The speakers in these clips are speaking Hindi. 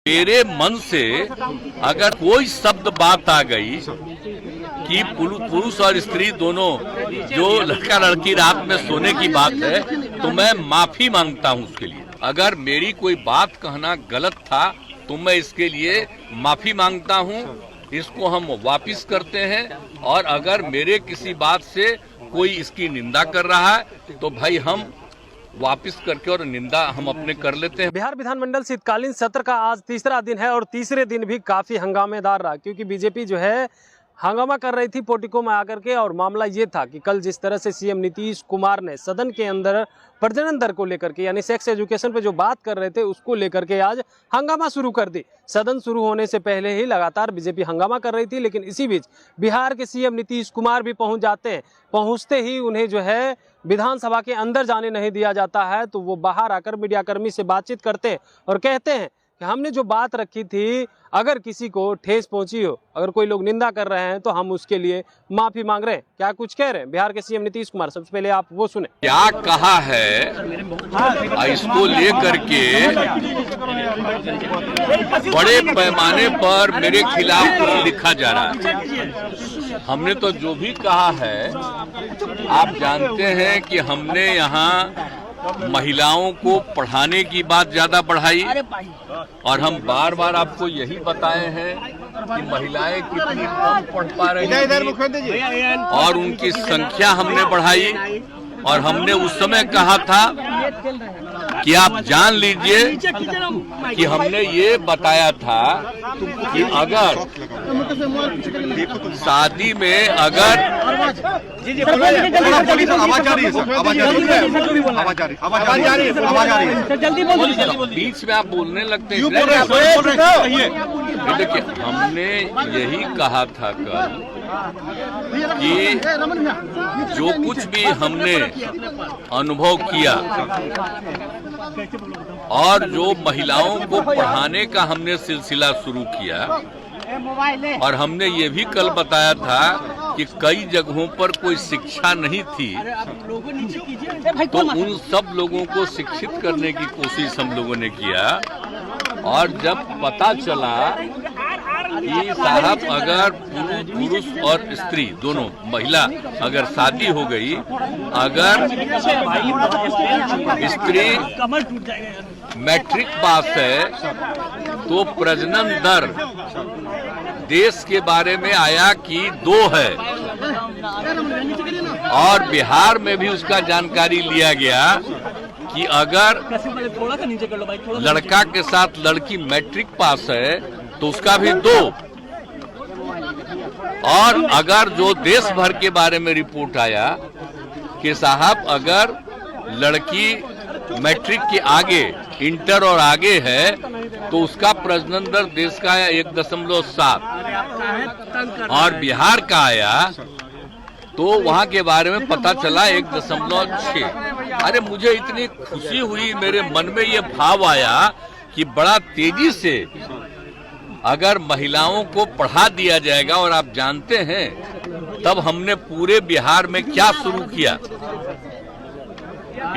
मेरे मन से अगर कोई शब्द बात आ गई कि पुरुष और स्त्री दोनों जो लड़का लड़की रात में सोने की बात है तो मैं माफी मांगता हूं उसके लिए। अगर मेरी कोई बात कहना गलत था तो मैं इसके लिए माफी मांगता हूं। इसको हम वापस करते हैं और अगर मेरे किसी बात से कोई इसकी निंदा कर रहा है तो भाई हम वापस करके और निंदा हम अपने कर लेते हैं। बिहार विधानमंडल शीतकालीन सत्र का आज तीसरा दिन है और तीसरे दिन भी काफी हंगामेदार रहा, क्योंकि बीजेपी जो है हंगामा कर रही थी पोर्टिको में आकर के। और मामला ये था कि कल जिस तरह से सीएम नीतीश कुमार ने सदन के अंदर प्रजनन दर को लेकर के यानी सेक्स एजुकेशन पे जो बात कर रहे थे उसको लेकर के आज हंगामा शुरू कर दी। सदन शुरू होने से पहले ही लगातार बीजेपी हंगामा कर रही थी, लेकिन इसी बीच बिहार के सीएम नीतीश कुमार भी पहुंच जाते हैं। पहुंचते ही उन्हें जो है विधानसभा के अंदर जाने नहीं दिया जाता है, तो वो बाहर आकर मीडियाकर्मी से बातचीत करते हैं और कहते हैं कि हमने जो बात रखी थी अगर किसी को ठेस पहुंची हो, अगर कोई लोग निंदा कर रहे हैं तो हम उसके लिए माफी मांग रहे हैं। क्या कुछ कह रहे हैं बिहार के सीएम नीतीश कुमार, सबसे पहले आप वो सुने। क्या कहा है इसको लेकर के बड़े पैमाने पर मेरे खिलाफ कुछ लिखा जा रहा है। हमने तो जो भी कहा है आप जानते हैं कि हमने यहाँ महिलाओं को पढ़ाने की बात ज्यादा बढ़ाई और हम बार बार आपको यही बताए हैं कि महिलाएं कितनी कम पढ़ पा रही हैं और उनकी संख्या हमने बढ़ाई। और हमने उस समय कहा था कि आप जान लीजिए कि हमने ये बताया था कि अगर शादी में अगर बीच में आप बोलने लगते हैं, देखिए हमने यही कहा था कल कि जो कुछ भी हमने अनुभव किया और जो महिलाओं को पढ़ाने का हमने सिलसिला शुरू किया और हमने ये भी कल बताया था कि कई जगहों पर कोई शिक्षा नहीं थी तो उन सब लोगों को शिक्षित करने की कोशिश हम लोगों ने किया। और जब पता चला कि साहब अगर पुरुष और स्त्री दोनों महिला अगर शादी हो गई, अगर स्त्री मैट्रिक पास है तो प्रजनन दर देश के बारे में आया कि 2 है और बिहार में भी उसका जानकारी लिया गया कि अगर लड़का के साथ लड़की मैट्रिक पास है तो उसका भी 2। और अगर जो देश भर के बारे में रिपोर्ट आया कि साहब अगर लड़की मैट्रिक के आगे इंटर और आगे है तो उसका प्रजनन दर देश का है 1.7 और बिहार का आया तो वहां के बारे में पता चला 1.6। अरे मुझे इतनी खुशी हुई, मेरे मन में ये भाव आया कि बड़ा तेजी से अगर महिलाओं को पढ़ा दिया जाएगा। और आप जानते हैं तब हमने पूरे बिहार में क्या शुरू किया,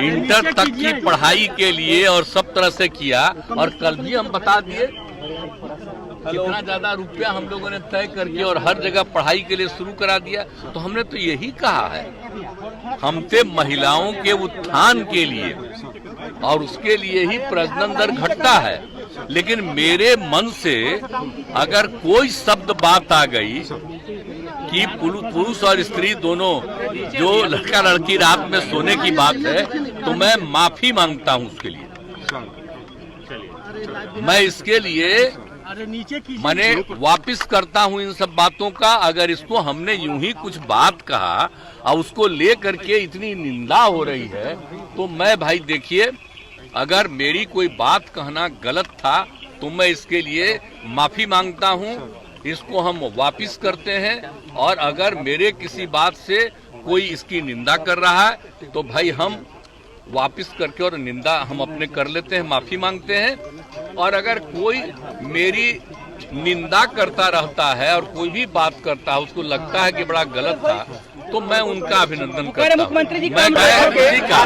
इंटर तक की पढ़ाई के लिए और सब तरह से किया। और कल भी हम बता दिए कितना ज्यादा रुपया हम लोगों ने तय करके और हर जगह पढ़ाई के लिए शुरू करा दिया। तो हमने तो यही कहा है हमसे महिलाओं के उत्थान के लिए और उसके लिए ही प्रजनन दर घटता है। लेकिन मेरे मन से अगर कोई शब्द बात आ गई कि पुरुष और स्त्री दोनों जो लड़का लड़की रात में सोने की बात है तो मैं माफी मांगता हूं उसके लिए। मैं इसके लिए मैंने वापस करता हूं इन सब बातों का। अगर इसको हमने यूं ही कुछ बात कहा और उसको ले करके इतनी निंदा हो रही है तो मैं भाई देखिए अगर मेरी कोई बात कहना गलत था तो मैं इसके लिए माफी मांगता हूं। इसको हम वापस करते हैं और अगर मेरे किसी बात से कोई इसकी निंदा कर रहा है तो भाई हम वापस करके और निंदा हम अपने कर लेते हैं, माफी मांगते हैं। और अगर कोई मेरी निंदा करता रहता है और कोई भी बात करता है उसको लगता है कि बड़ा गलत था तो मैं उनका अभिनंदन करता हूं। मुख्यमंत्री जी मैं किसी का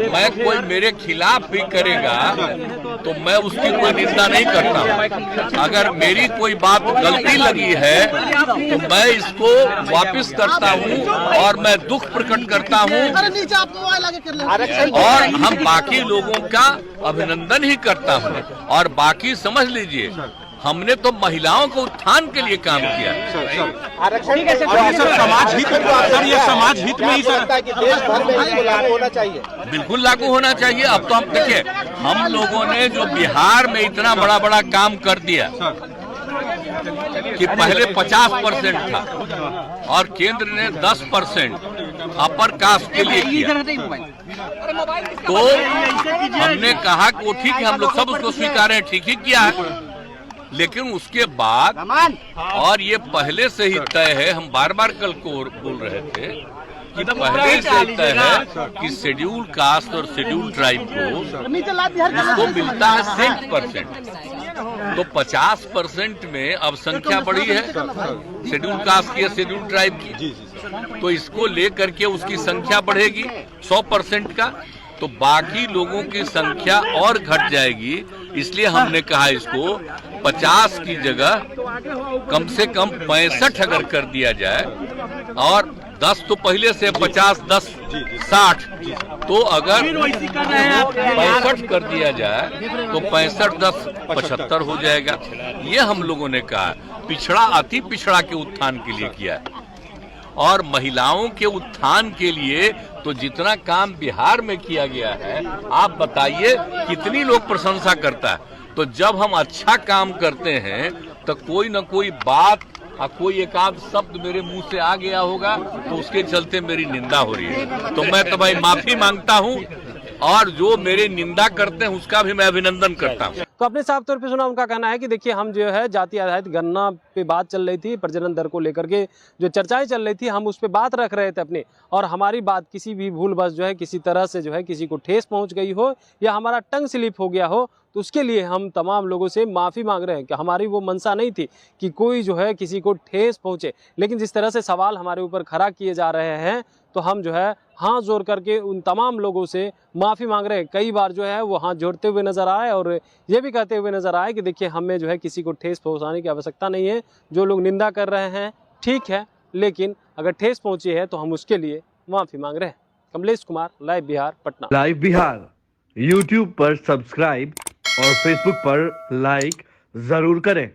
मैं कोई मेरे खिलाफ भी करेगा तो मैं उसकी कोई निंदा नहीं करता। अगर मेरी कोई बात गलती लगी है तो मैं इसको वापस करता हूं और मैं दुख प्रकट करता हूं और हम बाकी लोगों का अभिनंदन ही करता हूं। और बाकी समझ लीजिए, हमने तो महिलाओं को उत्थान के लिए काम किया। समाज हित सर, ये समाज हित में ही सर देश भर में इसको लागू होना चाहिए। बिल्कुल लागू होना चाहिए। अब तो हम देखिए, हम लोगों ने जो बिहार में इतना बड़ा बड़ा काम कर दिया कि पहले 50% था और केंद्र ने 10% अपर कास्ट के लिए किया, तो हमने कहा कि वो ठीक है, हम लोग सब उसको स्वीकारें, ठीक ही किया है। लेकिन उसके बाद, और ये पहले से ही तय है, हम बार बार कल को बोल रहे थे कि पहले से तय है कि शेड्यूल कास्ट और शेड्यूल ट्राइब को मिलता है 60%। तो 50% में अब संख्या बढ़ी है शेड्यूल कास्ट की, शेड्यूल ट्राइब की, तो इसको लेकर के उसकी संख्या बढ़ेगी 100% का, तो बाकी लोगों की संख्या और घट जाएगी। इसलिए हमने कहा इसको 50 की जगह कम से कम 65 अगर कर दिया जाए, और 10 तो पहले से 50, 10, 60, तो अगर 65 कर दिया जाए तो 65, 10, 75 हो जाएगा। ये हम लोगों ने कहा, पिछड़ा अति पिछड़ा के उत्थान के लिए किया है। और महिलाओं के उत्थान के लिए तो जितना काम बिहार में किया गया है, आप बताइए कितनी लोग प्रशंसा करता है। तो जब हम अच्छा काम करते हैं तो कोई न कोई बात और कोई एक आध शब्द मेरे मुंह से आ गया होगा, तो उसके चलते मेरी निंदा हो रही है। तो मैं तो भाई माफी मांगता हूं, और जो मेरे निंदा करते हैं उसका भी मैं अभिनंदन करता हूं। तो अपने साफ तौर पे सुना उनका कहना है कि देखिए, हम जो है जाति आधारित गणना पे बात चल रही थी, प्रजनन दर को लेकर के जो चर्चाएं चल रही थी, हम उस पे बात रख रहे थे अपने, और हमारी बात किसी भी भूलवश जो है किसी तरह से जो है किसी को ठेस पहुंच गई हो या हमारा टंग स्लिप हो गया हो, तो उसके लिए हम तमाम लोगों से माफ़ी मांग रहे हैं कि हमारी वो मंशा नहीं थी कि कोई जो है किसी को ठेस पहुंचे। लेकिन जिस तरह से सवाल हमारे ऊपर खड़ा किए जा रहे हैं, तो हम जो है हाथ जोड़ करके उन तमाम लोगों से माफ़ी मांग रहे हैं। कई बार जो है वो हाथ जोड़ते हुए नज़र आए और ये भी कहते हुए नज़र आए कि देखिए, हमें जो है किसी को ठेस पहुंचाने की आवश्यकता नहीं है। जो लोग निंदा कर रहे हैं ठीक है, लेकिन अगर ठेस पहुंची है तो हम उसके लिए माफ़ी मांग रहे हैं। Kamlesh Kumar, live Bihar, Patna. Live Bihar YouTube पर सब्सक्राइब और फेसबुक पर लाइक जरूर करें।